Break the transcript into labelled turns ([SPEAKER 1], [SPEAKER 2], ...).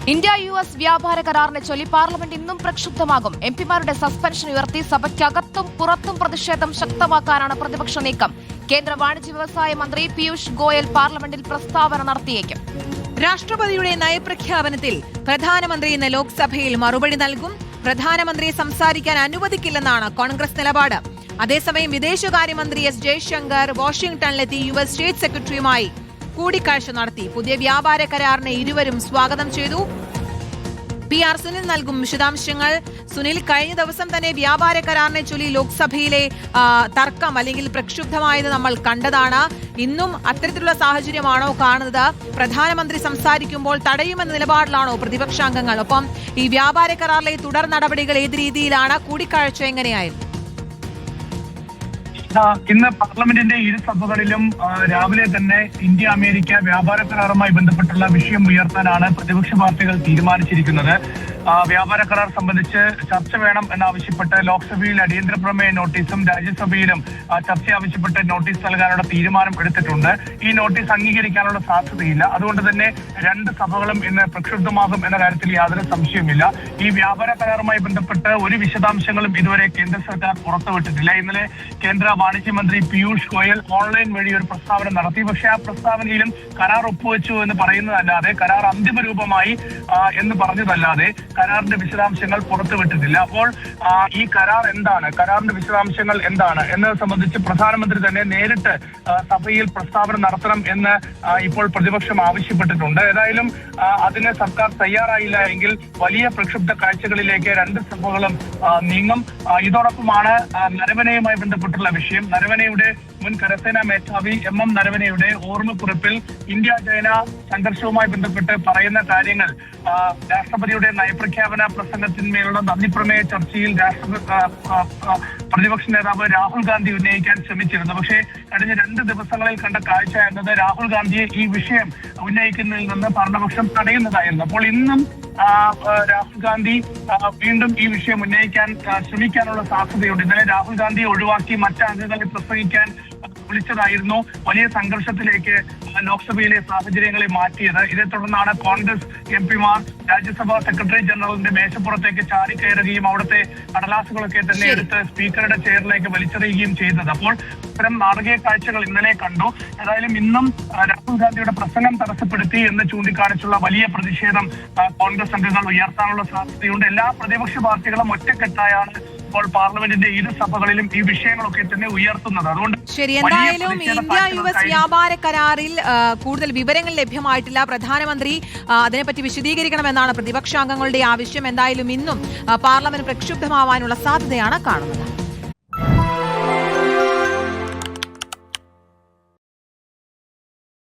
[SPEAKER 1] India US വ്യാപാര കരാറിനെ ചൊല്ലി parliament ഇന്നും പ്രക്ഷുബ്ധമാകും. എംപിമാരുടെ സസ്പെൻഷൻ ഉയർത്തി സഭയ്ക്കകത്തും പുറത്തും പ്രതിഷേധം ശക്തമാക്കാനാണ് പ്രതിപക്ഷ നീക്കം. കേന്ദ്ര വാണിജ്യ വ്യവസായ മന്ത്രി പീയൂഷ് ഗോയൽ പാർലമെന്റിൽ പ്രസ്താവന നടത്തിയേക്കും.
[SPEAKER 2] രാഷ്ട്രപതിയുടെ നയപ്രഖ്യാപനത്തിൽ പ്രധാനമന്ത്രി ഇന്ന് ലോക്സഭയിൽ മറുപടി നൽകും. പ്രധാനമന്ത്രിയെ സംസാരിക്കാൻ അനുവദിക്കില്ലെന്നാണ് കോൺഗ്രസ് നിലപാട്. അതേസമയം വിദേശകാര്യമന്ത്രി എസ് ജയശങ്കർ വാഷിംഗ്ടണിലെത്തി US സ്റ്റേറ്റ് സെക്രട്ടറിയുമായി കൂടിക്കാഴ്ച നടത്തി. പുതിയ വ്യാപാര കരാറിനെ ഇരുവരും സ്വാഗതം ചെയ്തു. PR സുനിൽ നൽകും വിശദാംശങ്ങൾ. സുനിൽ, കഴിഞ്ഞ ദിവസം തന്നെ വ്യാപാര കരാറിനെ ചൊല്ലി ലോക്സഭയിലെ തർക്കം അല്ലെങ്കിൽ പ്രക്ഷുബ്ധമായത് നമ്മൾ കണ്ടതാണ്. ഇന്നും അത്തരത്തിലുള്ള സാഹചര്യമാണോ കാണുന്നത്? പ്രധാനമന്ത്രി സംസാരിക്കുമ്പോൾ തടയുമെന്ന നിലപാടിലാണോ പ്രതിപക്ഷാംഗങ്ങൾ? ഒപ്പം ഈ വ്യാപാര കരാറിലെ തുടർ നടപടികൾ ഏത് രീതിയിലാണ്? കൂടിക്കാഴ്ച എങ്ങനെയായിരുന്നു?
[SPEAKER 3] ഇന്ന് പാർലമെന്റിന്റെ ഇരു സഭകളിലും രാവിലെ തന്നെ ഇന്ത്യ അമേരിക്ക വ്യാപാര കരാറുമായി ബന്ധപ്പെട്ടുള്ള വിഷയം ഉയർത്താനാണ് പ്രതിപക്ഷ പാർട്ടികൾ തീരുമാനിച്ചിരിക്കുന്നത്. വ്യാപാര കരാർ സംബന്ധിച്ച് ചർച്ച വേണം എന്നാവശ്യപ്പെട്ട് ലോക്സഭയിൽ അടിയന്തര പ്രമേയ നോട്ടീസും രാജ്യസഭയിലും ചർച്ച ആവശ്യപ്പെട്ട് നോട്ടീസ് നൽകാനുള്ള തീരുമാനം എടുത്തിട്ടുണ്ട്. ഈ നോട്ടീസ് അംഗീകരിക്കാനുള്ള സാധ്യതയില്ല. അതുകൊണ്ട് തന്നെ രണ്ട് സഭകളും ഇന്ന് പ്രക്ഷുബ്ധമാകും എന്ന കാര്യത്തിൽ യാതൊരു സംശയവുമില്ല. ഈ വ്യാപാര കരാറുമായി ബന്ധപ്പെട്ട് ഒരു വിശദാംശങ്ങളും ഇതുവരെ കേന്ദ്ര സർക്കാർ പുറത്തുവിട്ടിട്ടില്ല. ഇന്നലെ കേന്ദ്ര വാണിജ്യമന്ത്രി പീയൂഷ് ഗോയൽ ഓൺലൈൻ വഴി ഒരു പ്രസ്താവന നടത്തി. പക്ഷേ ആ പ്രസ്താവനയിലും കരാർ ഒപ്പുവെച്ചു എന്ന് പറയുന്നതല്ലാതെ കരാർ അന്തിമ രൂപമായി എന്ന് പറഞ്ഞതല്ലാതെ കരാറിന്റെ വിശദാംശങ്ങൾ പുറത്തുവിട്ടിട്ടില്ല. അപ്പോൾ ഈ കരാർ എന്താണ്, കരാറിന്റെ വിശദാംശങ്ങൾ എന്താണ് എന്നത് സംബന്ധിച്ച് പ്രധാനമന്ത്രി തന്നെ നേരിട്ട് സഭയിൽ പ്രസ്താവന നടത്തണം എന്ന് ഇപ്പോൾ പ്രതിപക്ഷം ആവശ്യപ്പെട്ടിട്ടുണ്ട്. ഏതായാലും അതിന് സർക്കാർ തയ്യാറായില്ല എങ്കിൽ വലിയ പ്രക്ഷുബ്ധ കാഴ്ചകളിലേക്ക് രണ്ട് സഭകളും നീങ്ങും. ഇതോടൊപ്പമാണ് നരവനയുമായി ബന്ധപ്പെട്ടുള്ള വിഷയം. നരവനയുടെ മുൻ കരസേനാ മേധാവി MM നരവനയുടെ ഓർമ്മക്കുറിപ്പിൽ ഇന്ത്യ ചൈന സംഘർഷവുമായി ബന്ധപ്പെട്ട് പറയുന്ന കാര്യങ്ങൾ രാഷ്ട്രപതിയുടെ നയപ്രഖ്യാപന പ്രസംഗത്തിന്മേലുള്ള നന്ദിപ്രമേയ ചർച്ചയിൽ പ്രതിപക്ഷ നേതാവ് രാഹുൽ ഗാന്ധി ഉന്നയിക്കാൻ ശ്രമിച്ചിരുന്നു. പക്ഷേ കഴിഞ്ഞ 2 ദിവസങ്ങളിൽ കണ്ട കാഴ്ച എന്നത് രാഹുൽ ഗാന്ധിയെ ഈ വിഷയം ഉന്നയിക്കുന്നതിൽ നിന്ന് ഭരണപക്ഷം തടയുന്നതായിരുന്നു. അപ്പോൾ ഇന്നും രാഹുൽ ഗാന്ധി വീണ്ടും ഈ വിഷയം ഉന്നയിക്കാൻ ശ്രമിക്കാനുള്ള സാധ്യതയുണ്ട്. ഇന്നലെ രാഹുൽ ഗാന്ധിയെ ഒഴിവാക്കി മറ്റംഗങ്ങളെ പ്രസംഗിക്കാൻ വിളിച്ചതായിരുന്നു വലിയ സംഘർഷത്തിലേക്ക് ലോക്സഭയിലെ സാഹചര്യങ്ങളെ മാറ്റിയത്. ഇതേ തുടർന്നാണ് കോൺഗ്രസ് MPമാർ രാജ്യസഭാ സെക്രട്ടറി ജനറലിന്റെ മേശപ്പുറത്തേക്ക് ചാടിക്കയറുകയും അവിടുത്തെ കടലാസുകളൊക്കെ തന്നെ എടുത്ത് സ്പീക്കറുടെ ചെയറിലേക്ക് വലിച്ചെറിയുകയും ചെയ്തത്. അപ്പോൾ ഇത്തരം നാടകീയ കാഴ്ചകൾ ഇന്നലെ കണ്ടു. ഏതായാലും ഇന്നും രാഹുൽ ഗാന്ധിയുടെ പ്രസംഗം തടസ്സപ്പെടുത്തി എന്ന് ചൂണ്ടിക്കാണിച്ചുള്ള വലിയ പ്രതിഷേധം കോൺഗ്രസ് അംഗങ്ങൾ ഉയർത്താനുള്ള സാധ്യതയുണ്ട്. എല്ലാ പ്രതിപക്ഷ പാർട്ടികളും ഒറ്റക്കെട്ടായാണ് ഇപ്പോൾ പാർലമെന്റിന്റെ ഇരു സഭകളിലും ഈ വിഷയങ്ങളൊക്കെ തന്നെ ഉയർത്തുന്നത്. അതുകൊണ്ട്
[SPEAKER 2] ശരി, എന്തായാലും ഇന്ത്യ US വ്യാപാര കരാറിൽ കൂടുതൽ വിവരങ്ങൾ ലഭ്യമായിട്ടില്ല. പ്രധാനമന്ത്രി അതിനെപ്പറ്റി വിശദീകരിക്കണമെന്നാണ് പ്രതിപക്ഷാംഗങ്ങളുടെ ആവശ്യം. എന്തായാലും ഇന്നും പാർലമെന്റ് പ്രക്ഷുബ്ധമാവാനുള്ള സാധ്യതയാണ് കാണുന്നത്.